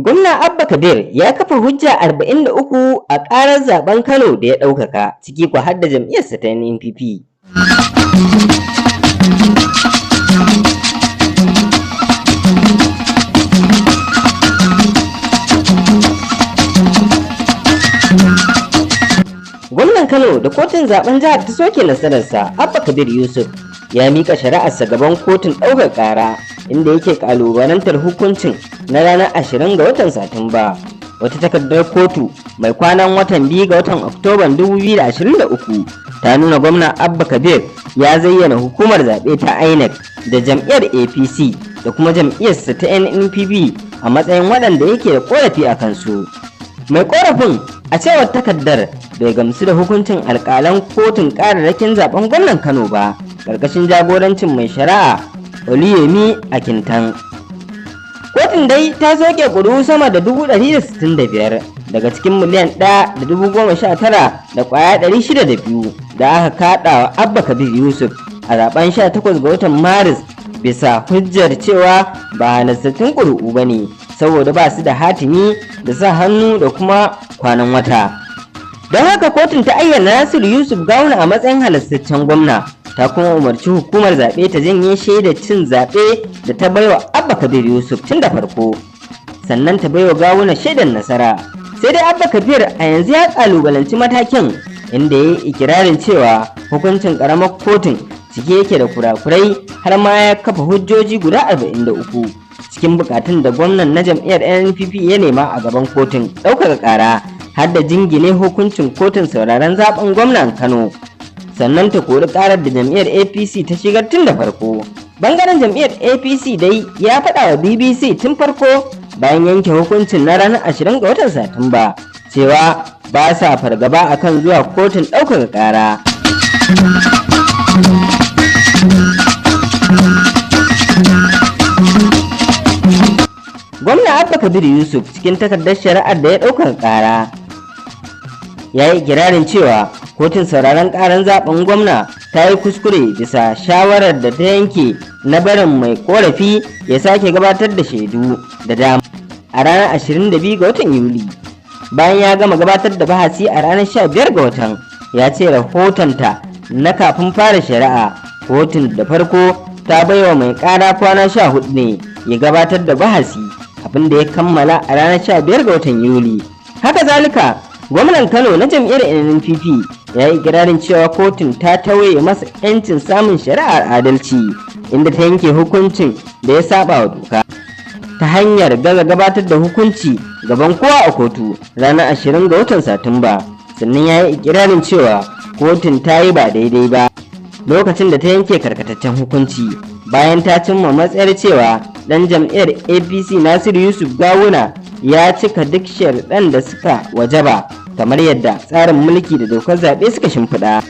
Gwamna Abba Kabir ya kafa hujja 43 a ƙarar zaben Kano da ya ɗaukaka, ciki kuwa har da jam'iyyarsa ta NNPP. Gwamnan Kano da kotun zaben jihar ta soke nasararsa, Abba Kabir Yusuf ya mika shari'arsa gaban kotun ɗaukar ƙara, inda yake ƙalubalantar hukuncin na ranar 20 ga watan Satumba. Wata takardar kotu mai kwanan watan 2 ga watan Oktoban 2023 ta nuna gwamna Abba Kabir ya zayyana hukumar zaɓe ta INEC da jam'iyyar APC da kuma jam'iyyarsa ta NNPP a matsayin waɗanda yake da ƙorafi a kansu. Mai ƙorafin a cewar takardar bai gamsu da hukuncin alƙalan kotun ƙararrakin zaben gwamnan Kano ba, ƙarƙashin jagorancin mai shari'a Oluyemi Akintan. Kotun dai ta soke ƙuri'u sama da 165 daga cikin miliyan 1,019,602 da aka kaɗa wa Abba Kabir Yusuf a zaben 18 ga watan Maris bisa hujjar cewa ba halastattun ƙuri'u ba ne saboda ba su da hatimi da sa hannu da kuma kwanan wata. Don haka kotun ta ayyana Nasiru Yusuf Gawuna a matsayin halastaccen gwamna, ta kuma umarci hukumar zaɓe ta janye shaidar cin zaɓe da ta baiwa Abba Kabir Yusuf tun da farko, sannan ta baiwa Gawuna shaidar nasara. Sai dai Abba Kabir a yanzu ya ƙalubalanci matakin, inda ya yi ikirarin cewa hukuncin ƙaramar kotun cike yake da kurakurai, har ma ya kafa hujjoji guda 43 cikin bukatun da gwamnan na jam'iyyar NNPP ya nema a gaban kotun ɗaukaka ƙara, har da jingine hukuncin kotun sauraron zaben gwamnan Kano, sannan ta kori karar da jam'iyyar APC ta shigar tun da farko. Bangaren jam'iyyar APC dai ya faɗa wa BBC tun farko bayan yanke hukuncin na ranar 20 ga watan Satumba cewa ba sa fargaba akan zuwa kotun ɗaukaka ƙara. Gwamna Abba Kabir Yusuf cikin takardar shari'ar da ya ɗaukaka ƙara ya yi ikirarin cewa kotun sauraron ƙaran zaben gwamna ta yi kuskure bisa shawarar da ta yanke na barin mai korafi ya sake gabatar da shaidu da dama a ranar 22 ga watan Yuli. Bayan ya gama gabatar da bahasi a ranar 15 ga watan, ya ce rahotonta na kafin fara shari'a kotun da farko ta baiwa mai ƙara kwana 14 ne ya gabatar da bahasi, abin da ya kammala a ranar 15 ga watan Yuli. Haka zalika, gwamnan Kano na jam'iyyar NNPP ya yi ikirarin cewa kotun ta tauye masa 'yancin samun shari'ar adalci, inda ta yanke hukuncin da ya saba wa doka ta hanyar gaza gabatar da hukunci gaban kowa a kotu ranar 20 ga watan Satumba. Sannan ya yi ikirarin cewa kotun ta yi ba daidai ba lokacin da ta yanke karkataccen hukunci, bayan ta cimma matsayar cewa ɗan jam'iyyar APC Nasiru Yusuf Gawuna ya cika duk sharuɗan da suka wajaba kamar yadda tsarin mulki da dokar zaɓe suka shimfiɗa.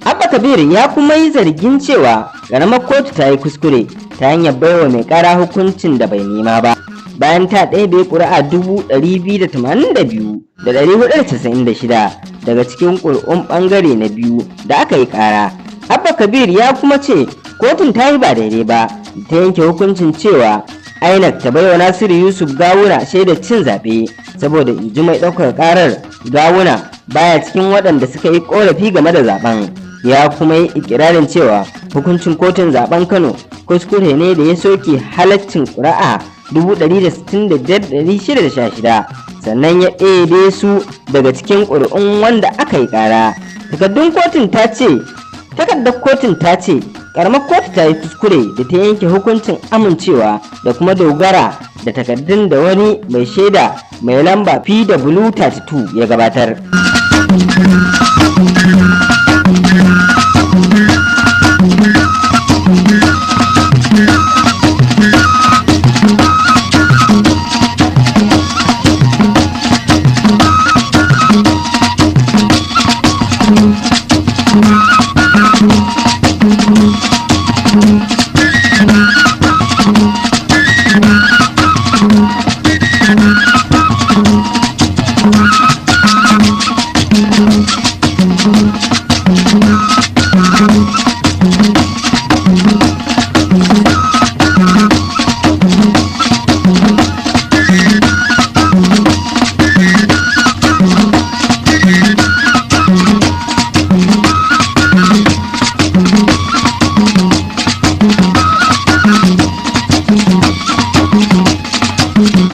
Abba Kabir ya kuma yi zargin cewa ƙaramar kotu ta yi kuskure ta hanyar baiwa mai ƙara hukuncin da bai nema ba, bayan ta ɗebe ƙuri'a 282,496 daga cikin ƙuri'un ɓangare na biyu da aka yi ƙara. Abba Kabir ya kuma ce kotun ta yi ba daidai ba ta yanke hukuncin cewa INEC ta baiwa Nasiru Yusuf Gawuna shaidar cin zaɓe saboda inji mai ɗaukar ƙarar Gawuna baya cikin waɗanda suka yi ƙorafi game da zaben. Ya kuma yi ikirarin cewa hukuncin kotun zaben Kano kuskure ne da ya soke halaccin ƙuri'a 165,616, sannan ya ɗebe su daga cikin ƙuri'un wanda aka yi ƙara. Takardar kotun ta ce karamar kotu ta yi kuskure da ta yanke hukuncin amincewa da kuma dogara da takardun da wani mai shaida mai lamba PW32 ya gabatar.